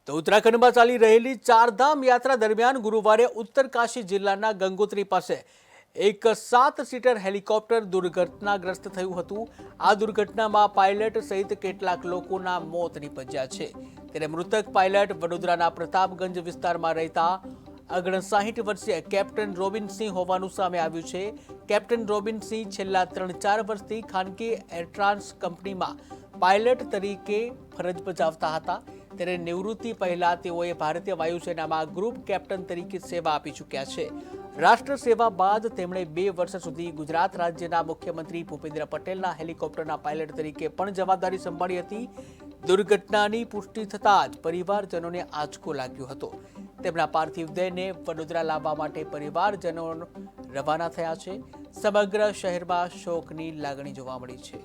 તો ઉત્તરાખંડમાં ચાલી રહેલી ચારધામ યાત્રા દરમિયાન ગુરુવારે ઉત્તરકાશી જિલ્લાના ગંગોત્રી પાસે એક 7 સીટર હેલિકોપ્ટર દુર્ઘટનાગ્રસ્ત થયું હતું. આ દુર્ઘટનામાં પાયલટ સહિત કેટલાક લોકોના મોત નીપજ્યા છે. ત્યારે મૃતક પાયલટ વડોદરાના પ્રતાપગંજ વિસ્તારમાં રહેતા 59 વર્ષીય કેપ્ટન રોબિનસિંહ હોવાનું સામે આવ્યું છે. કેપ્ટન રોબિનસિંહ છેલ્લા 3-4 વર્ષથી ખાનગી એરટ્રાન્સ કંપનીમાં પાયલટ તરીકે ફરજ બજાવતા હતા. ત્યારે નિવૃત્તિ પહેલા તેઓએ ભારતીય વાયુસેનામાં ગ્રુપ કેપ્ટન તરીકે સેવા આપી ચૂક્યા છે. રાષ્ટ્ર સેવા બાદ તેમણે 2 વર્ષ સુધી ગુજરાત રાજ્યના મુખ્યમંત્રી ભૂપેન્દ્ર પટેલના હેલિકોપ્ટરના પાયલટ તરીકે પણ જવાબદારી સંભાળી હતી. દુર્ઘટનાની પુષ્ટિ થતાં જ પરિવારજનોને આંચકો લાગ્યો હતો. તેમના પાર્થિવ દેહને વડોદરા લાવવા માટે પરિવારજનો રવાના થયા છે. સમગ્ર શહેરમાં શોકની લાગણી જોવા મળી છે.